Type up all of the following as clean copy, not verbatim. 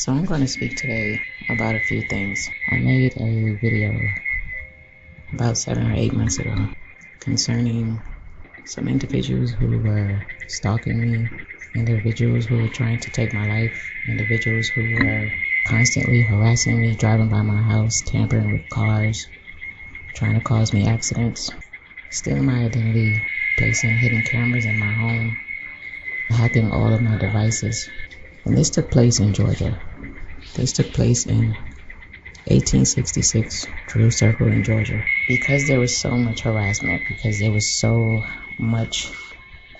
So I'm going to speak today about a few things. I made a video about 7 or 8 months ago concerning some individuals who were stalking me, individuals who were trying to take my life, individuals who were constantly harassing me, driving by my house, tampering with cars, trying to cause me accidents, stealing my identity, placing hidden cameras in my home, hacking all of my devices. And this took place in Georgia. This took place in 1866 Drew Circle in Georgia. Because there was so much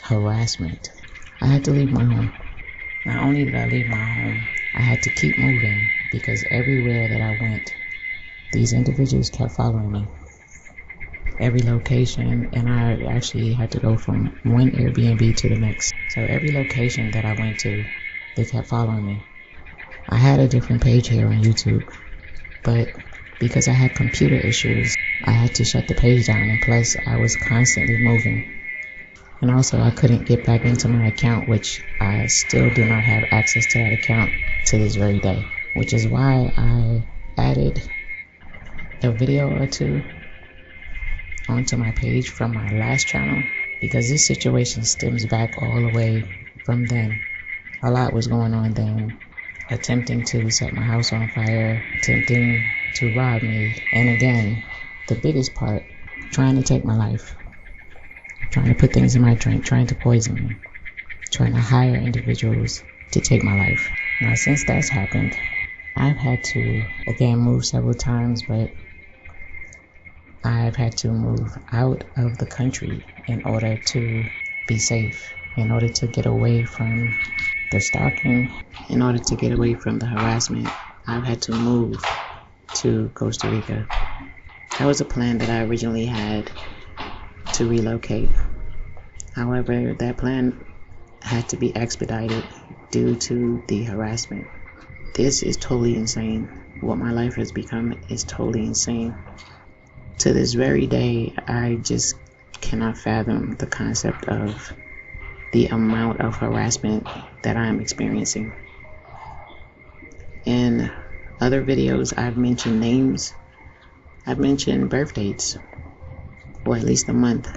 harassment, I had to leave my home. Not only did I leave my home, I had to keep moving because everywhere that I went, these individuals kept following me. Every location, and I actually had to go from one Airbnb to the next. So every location that I went to, they kept following me. I had a different page here on YouTube, but because I had computer issues, I had to shut the page down, and plus I was constantly moving. And also I couldn't get back into my account, which I still do not have access to that account to this very day, which is why I added a video or two onto my page from my last channel, because this situation stems back all the way from then. A lot was going on then, attempting to set my house on fire, attempting to rob me, and again, the biggest part, trying to take my life, trying to put things in my drink, trying to poison me, trying to hire individuals to take my life. Now, since that's happened, I've had to, again, move several times, but I've had to move out of the country in order to be safe, in order to get away from the stalking, in order to get away from the harassment. I've had to move to Costa Rica. That was a plan that I originally had, to relocate. However, that plan had to be expedited due to the harassment. This is totally insane. What my life has become is totally insane. To this very day, I just cannot fathom the concept of the amount of harassment that I am experiencing. In other videos, I've mentioned names, I've mentioned birth dates, or at least a month.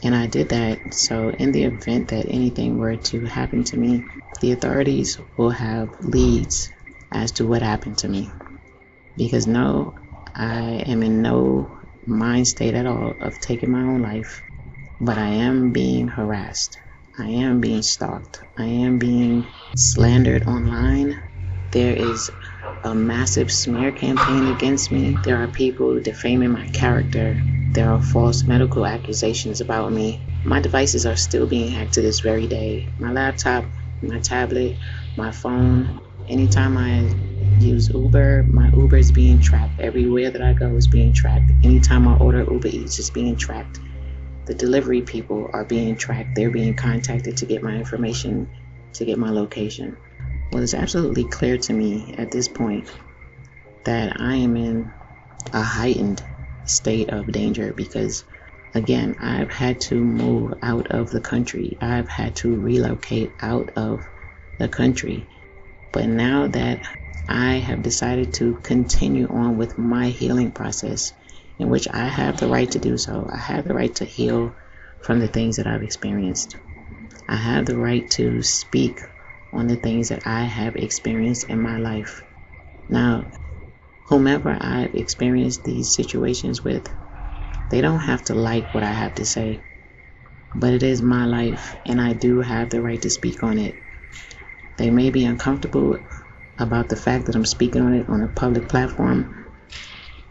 And I did that so in the event that anything were to happen to me, the authorities will have leads as to what happened to me. Because no, I am in no mind state at all of taking my own life, but I am being harassed. I am being stalked. I am being slandered online. There is a massive smear campaign against me. There are people defaming my character. There are false medical accusations about me. My devices are still being hacked to this very day. My laptop, my tablet, my phone. Anytime I use Uber, my Uber is being tracked. Everywhere that I go is being tracked. Anytime I order Uber Eats, it's being tracked. The delivery people are being tracked. They're being contacted to get my information, to get my location. Well, it's absolutely clear to me at this point that I am in a heightened state of danger because, again, I've had to move out of the country. I've had to relocate out of the country. But now that I have decided to continue on with my healing process, in which I have the right to do so. I have the right to heal from the things that I've experienced. I have the right to speak on the things that I have experienced in my life. Now, whomever I've experienced these situations with, they don't have to like what I have to say, but it is my life and I do have the right to speak on it. They may be uncomfortable about the fact that I'm speaking on it on a public platform,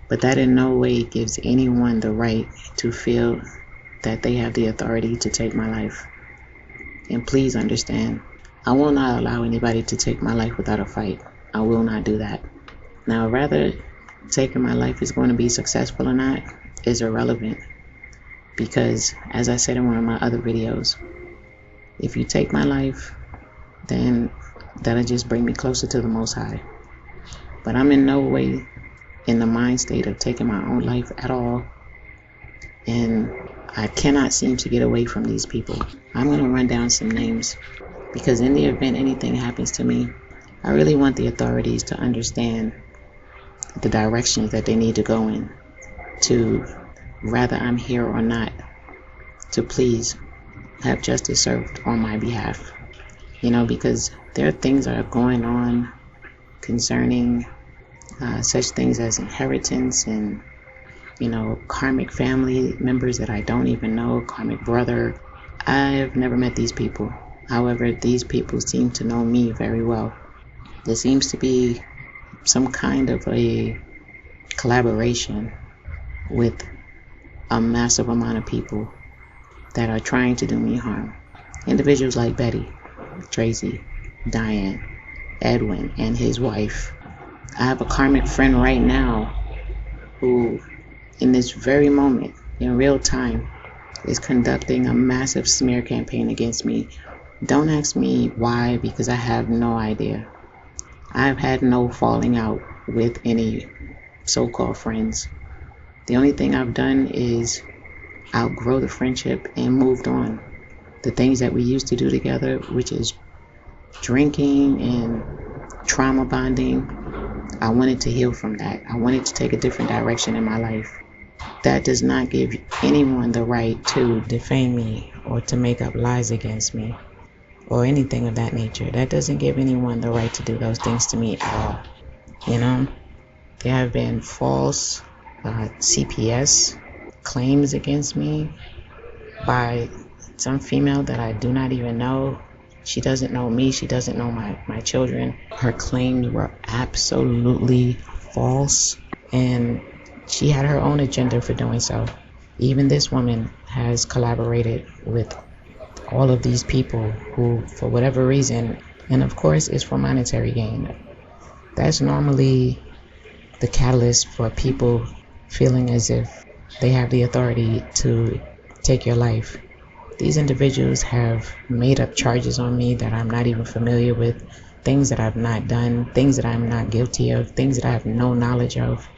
but that in no way gives anyone the right to feel that they have the authority to take my life. And please understand, I will not allow anybody to take my life without a fight. I will not do that. Now, whether taking my life is going to be successful or not is irrelevant, because as I said in one of my other videos, if you take my life, then that'll just bring me closer to the Most High. But I'm in no way in the mind state of taking my own life at all, and I cannot seem to get away from these people. I'm going to run down some names because in the event anything happens to me, I really want the authorities to understand the directions that they need to go in, to, whether I'm here or not, to please have justice served on my behalf. Because there are things that are going on concerning such things as inheritance and, karmic family members that I don't even know, karmic brother. I've never met these people. However, these people seem to know me very well. There seems to be some kind of a collaboration with a massive amount of people that are trying to do me harm. Individuals like Betty, Tracy, Diane, Edwin, and his wife. I have a karmic friend right now who, in this very moment, in real time, is conducting a massive smear campaign against me. Don't ask me why, because I have no idea. I've had no falling out with any so-called friends. The only thing I've done is outgrow the friendship and moved on. The things that we used to do together, which is drinking and trauma bonding, I wanted to heal from that. I wanted to take a different direction in my life. That does not give anyone the right to defame me or to make up lies against me or anything of that nature. That doesn't give anyone the right to do those things to me at all. There have been false CPS claims against me by some female that I do not even know. She doesn't know me. She doesn't know my children. Her claims were absolutely false, and she had her own agenda for doing so. Even this woman has collaborated with all of these people who, for whatever reason, and of course it's for monetary gain. That's normally the catalyst for people feeling as if they have the authority to take your life. These individuals have made up charges on me that I'm not even familiar with, things that I've not done, things that I'm not guilty of, things that I have no knowledge of.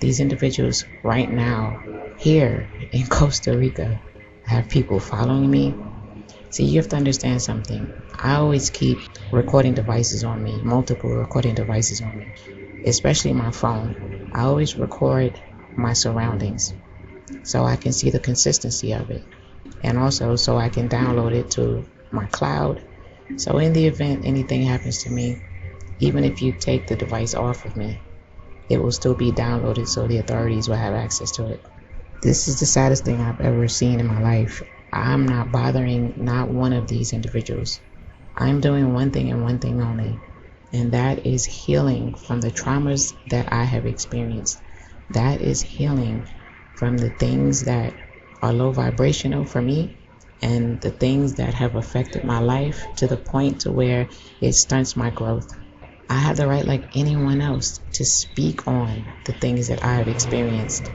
These individuals right now, here in Costa Rica, have people following me. See, you have to understand something. I always keep recording devices on me, multiple recording devices on me, especially my phone. I always record my surroundings so I can see the consistency of it, and also so I can download it to my cloud. So in the event anything happens to me, even if you take the device off of me, it will still be downloaded so the authorities will have access to it. This is the saddest thing I've ever seen in my life. I'm not bothering not one of these individuals. I'm doing one thing and one thing only, and that is healing from the traumas that I have experienced. That is healing from the things that are low vibrational for me and the things that have affected my life to the point to where it stunts my growth. I have the right, like anyone else, to speak on the things that I have experienced.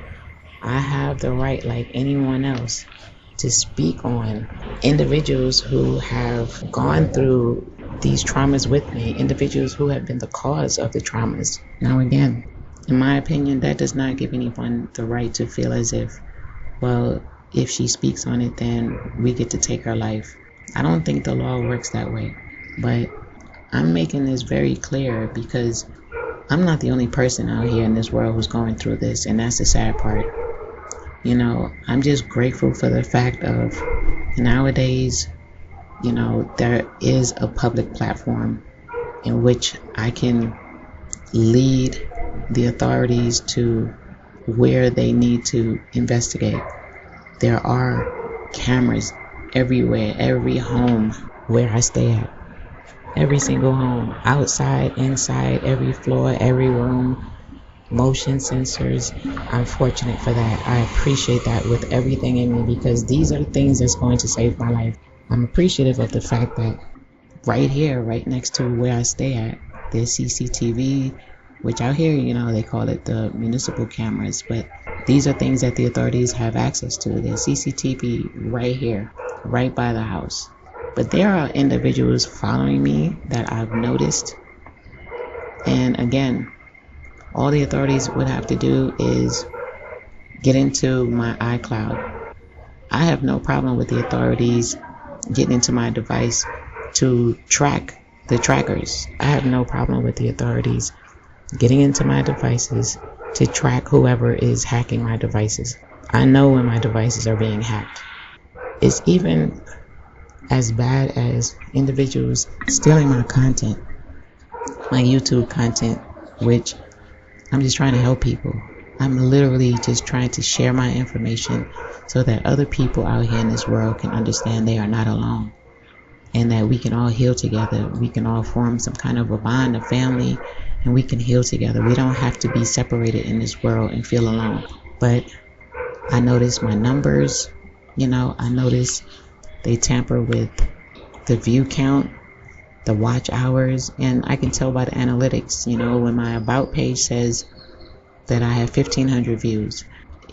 I have the right, like anyone else, to speak on individuals who have gone through these traumas with me, individuals who have been the cause of the traumas. Now again, in my opinion, that does not give anyone the right to feel as if, well, if she speaks on it, then we get to take her life. I don't think the law works that way. But I'm making this very clear because I'm not the only person out here in this world who's going through this, and that's the sad part. I'm just grateful for the fact of nowadays, there is a public platform in which I can lead the authorities to where they need to investigate. There are cameras everywhere, every home where I stay at. Every single home, outside, inside, every floor, every room, motion sensors. I'm fortunate for that. I appreciate that with everything in me because these are the things that's going to save my life. I'm appreciative of the fact that right here, right next to where I stay at, there's CCTV, which out here, they call it the municipal cameras, but these are things that the authorities have access to. There's CCTV right here, right by the house. But there are individuals following me that I've noticed. And again, all the authorities would have to do is get into my iCloud. I have no problem with the authorities getting into my device to track the trackers. I have no problem with the authorities getting into my devices to track whoever is hacking my devices. I know when my devices are being hacked. It's even as bad as individuals stealing my content, my YouTube content, which I'm just trying to help people. I'm literally just trying to share my information so that other people out here in this world can understand they are not alone, and that we can all heal together. We can all form some kind of a bond, a family, and we can heal together. We don't have to be separated in this world and feel alone. But I notice my numbers, I notice they tamper with the view count, the watch hours, and I can tell by the analytics, when my about page says that I have 1,500 views,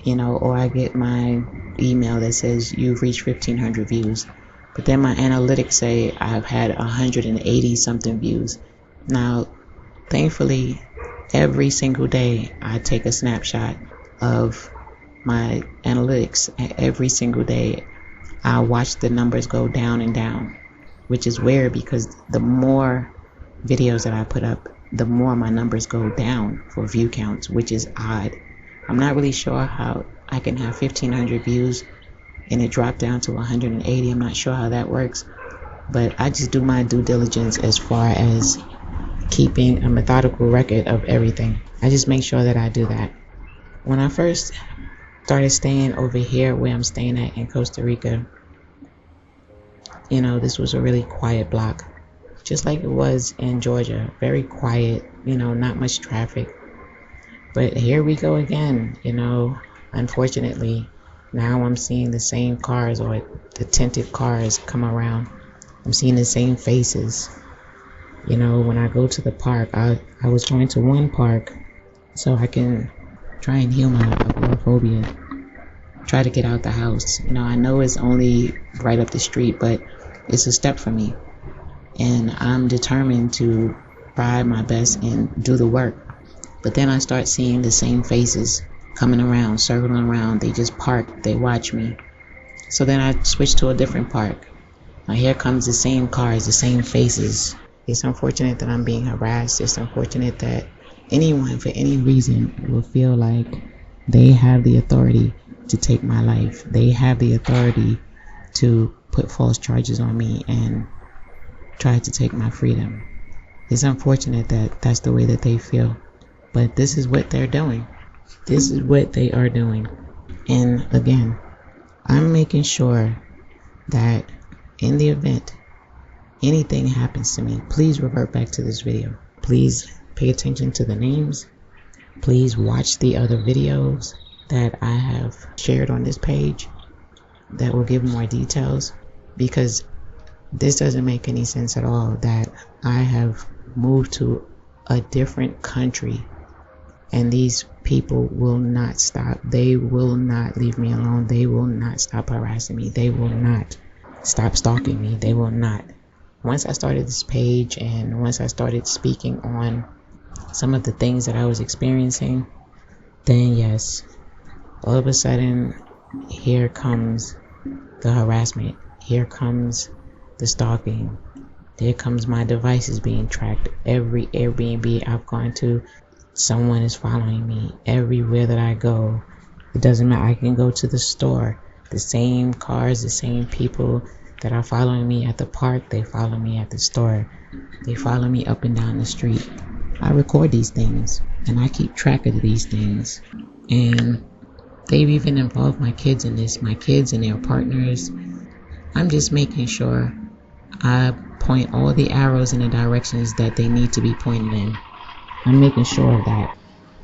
or I get my email that says you've reached 1,500 views, but then my analytics say I've had 180 something views. Now, thankfully, every single day I take a snapshot of my analytics. Every single day I watch the numbers go down and down, which is weird because the more videos that I put up, the more my numbers go down for view counts, which is odd. I'm not really sure how I can have 1,500 views and it dropped down to 180. I'm not sure how that works, but I just do my due diligence as far as keeping a methodical record of everything. I just make sure that I do that. When I first started staying over here where I'm staying at in Costa Rica, this was a really quiet block, just like it was in Georgia. Very quiet, not much traffic. But here we go again, unfortunately. Now I'm seeing the same cars, or the tinted cars, come around. I'm seeing the same faces. When I go to the park, I was going to one park so I can try and heal my agoraphobia, try to get out the house. I know it's only right up the street, but it's a step for me. And I'm determined to try my best and do the work. But then I start seeing the same faces coming around, circling around. They just park, they watch me. So then I switch to a different park. Now here comes the same cars, the same faces. It's unfortunate that I'm being harassed. It's unfortunate that anyone, for any reason, will feel like they have the authority to take my life. They have the authority to put false charges on me and try to take my freedom. It's unfortunate that that's the way that they feel. But this is what they're doing. This is what they are doing. And again, I'm making sure that in the event anything happens to me, please revert back to this video. Please pay attention to the names. Please watch the other videos that I have shared on this page that will give more details, because this doesn't make any sense at all that I have moved to a different country and these people will not stop. They will not leave me alone. They will not stop harassing me. They will not stop stalking me. They will not. Once I started this page and once I started speaking on some of the things that I was experiencing, then yes, all of a sudden, here comes the harassment. Here comes the stalking. Here comes my devices being tracked. Every Airbnb I've gone to, someone is following me. Everywhere that I go, it doesn't matter. I can go to the store. The same cars, the same people that are following me at the park, they follow me at the store. They follow me up and down the street. I record these things and I keep track of these things. And they've even involved my kids in this, my kids and their partners. I'm just making sure I point all the arrows in the directions that they need to be pointed in. I'm making sure of that.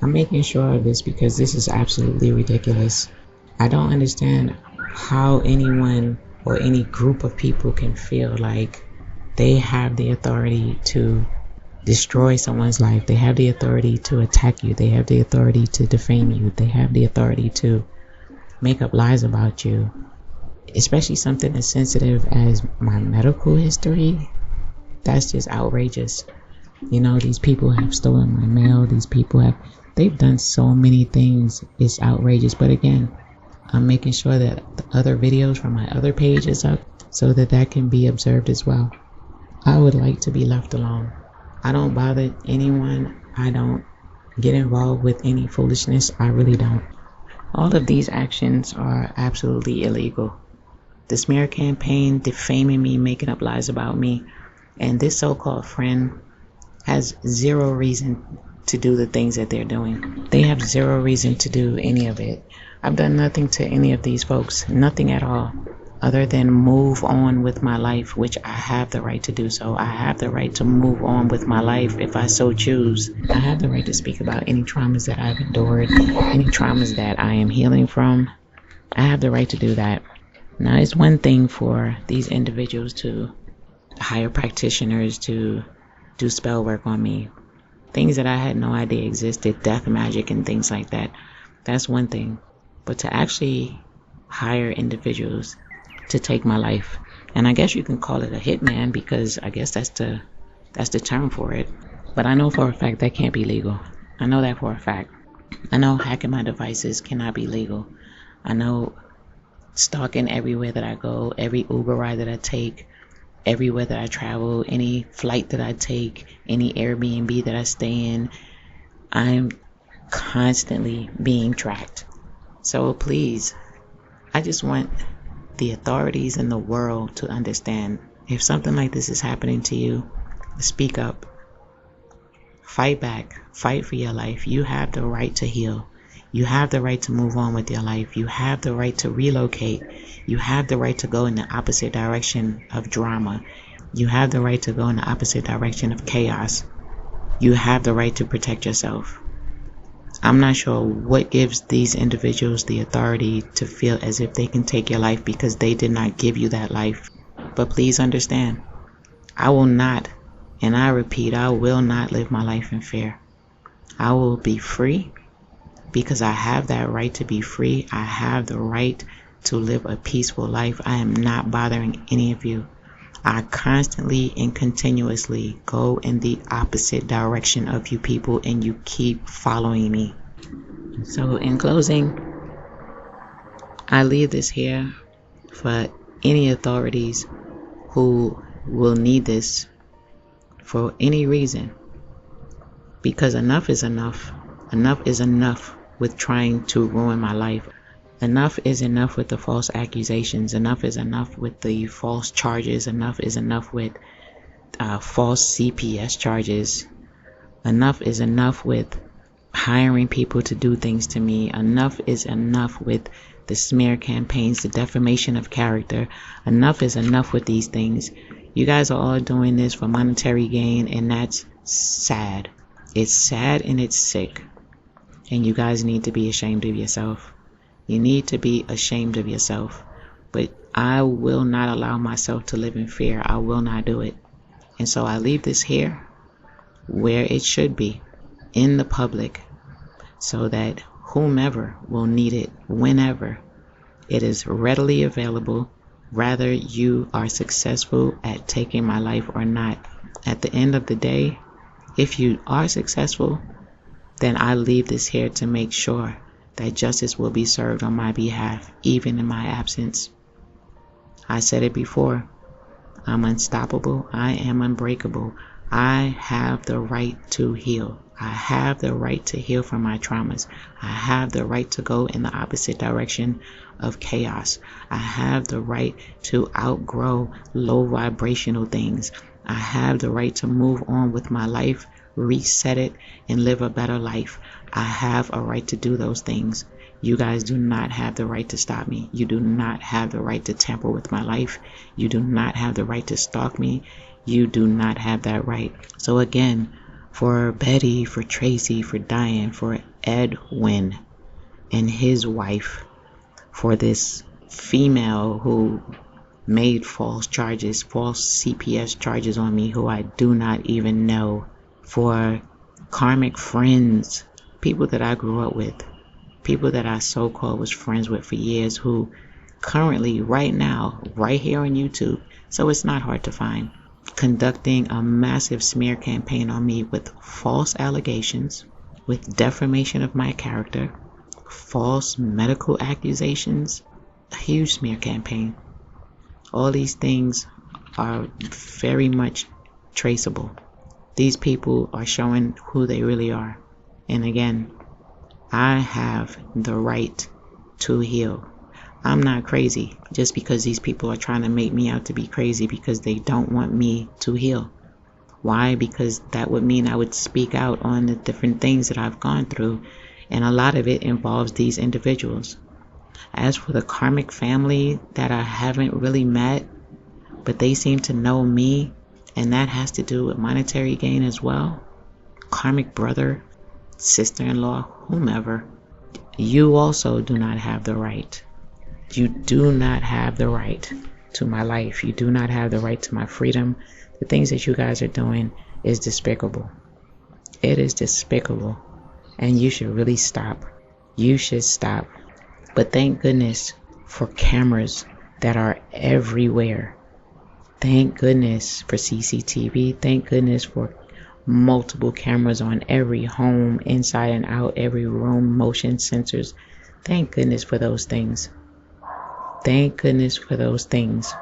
I'm making sure of this because this is absolutely ridiculous. I don't understand how anyone or any group of people can feel like they have the authority to destroy someone's life. They have the authority to attack you. They have the authority to defame you. They have the authority to make up lies about you. Especially something as sensitive as my medical history. That's just outrageous. These people have stolen my mail. They've done so many things. It's outrageous. But again, I'm making sure that the other videos from my other page is up so that can be observed as well. I would like to be left alone. I don't bother anyone. I don't get involved with any foolishness. I really don't. All of these actions are absolutely illegal. The smear campaign, defaming me, making up lies about me, and this so-called friend has zero reason to do the things that they're doing. They have zero reason to do any of it. I've done nothing to any of these folks, nothing at all, other than move on with my life, which I have the right to do so. I have the right to move on with my life if I so choose. I have the right to speak about any traumas that I've endured, any traumas that I am healing from. I have the right to do that. Now, it's one thing for these individuals to hire practitioners to do spell work on me, things that I had no idea existed, death magic and things like that. That's one thing. But to actually hire individuals to take my life, and I guess you can call it a hitman, because I guess that's the term for it. But I know for a fact that can't be legal. I know that for a fact. I know hacking my devices cannot be legal. I know stalking everywhere that I go, every Uber ride that I take, everywhere that I travel, any flight that I take, any Airbnb that I stay in, I'm constantly being tracked. So please, I just want the authorities in the world to understand, if something like this is happening to you, speak up. Fight back. Fight for your life. You have the right to heal. You have the right to move on with your life. You have the right to relocate. You have the right to go in the opposite direction of drama. You have the right to go in the opposite direction of chaos. You have the right to protect yourself. I'm not sure what gives these individuals the authority to feel as if they can take your life because they did not give you that life. But please understand, I will not, and I repeat, I will not live my life in fear. I will be free because I have that right to be free. I have the right to live a peaceful life. I am not bothering any of you. I constantly and continuously go in the opposite direction of you people, and you keep following me. So in closing, I leave this here for any authorities who will need this for any reason, because enough is enough. Enough is enough with trying to ruin my life. Enough is enough with the false accusations. Enough is enough with the false charges. Enough is enough with false CPS charges. Enough is enough with hiring people to do things to me. Enough is enough with the smear campaigns, the defamation of character. Enough is enough with these things. You guys are all doing this for monetary gain, and that's sad. It's sad and it's sick. And you guys need to be ashamed of yourself. You need to be ashamed of yourself. But I will not allow myself to live in fear. I will not do it. And so I leave this here where it should be, in the public, so that whomever will need it, whenever, it is readily available, whether you are successful at taking my life or not. At the end of the day, if you are successful, then I leave this here to make sure that justice will be served on my behalf, even in my absence. I said it before, I'm unstoppable, I am unbreakable. I have the right to heal. I have the right to heal from my traumas. I have the right to go in the opposite direction of chaos. I have the right to outgrow low vibrational things. I have the right to move on with my life, reset it, and live a better life. I have a right to do those things. You guys do not have the right to stop me. You do not have the right to tamper with my life. You do not have the right to stalk me. You do not have that right. So again, for Betty, for Tracy, for Diane, for Edwin and his wife, for this female who made false charges, false CPS charges on me who I do not even know, for karmic friends, people that I grew up with, people that I so-called was friends with for years, who currently, right now, right here on YouTube, so it's not hard to find, conducting a massive smear campaign on me with false allegations, with defamation of my character, false medical accusations, a huge smear campaign. All these things are very much traceable. These people are showing who they really are. And again, I have the right to heal. I'm not crazy just because these people are trying to make me out to be crazy because they don't want me to heal. Why? Because that would mean I would speak out on the different things that I've gone through, and a lot of it involves these individuals. As for the karmic family that I haven't really met, but they seem to know me, and that has to do with monetary gain as well. Karmic brother, sister-in-law, whomever, you also do not have the right. You do not have the right to my life. You do not have the right to my freedom. The things that you guys are doing is despicable. It is despicable. And you should really stop. You should stop. But thank goodness for cameras that are everywhere. Thank goodness for CCTV. Thank goodness for multiple cameras on every home, inside and out, every room, motion sensors. Thank goodness for those things. Thank goodness for those things.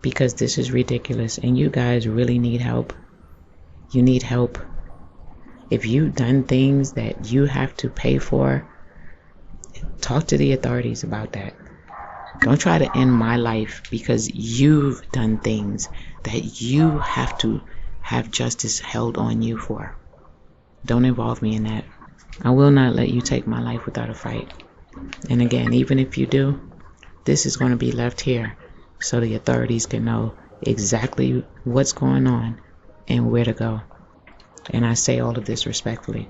Because this is ridiculous and you guys really need help. You need help. If you've done things that you have to pay for, talk to the authorities about that. Don't try to end my life because you've done things that you have to have justice held on you for. Don't involve me in that. I will not let you take my life without a fight. And again, even if you do, this is going to be left here so the authorities can know exactly what's going on and where to go. And I say all of this respectfully.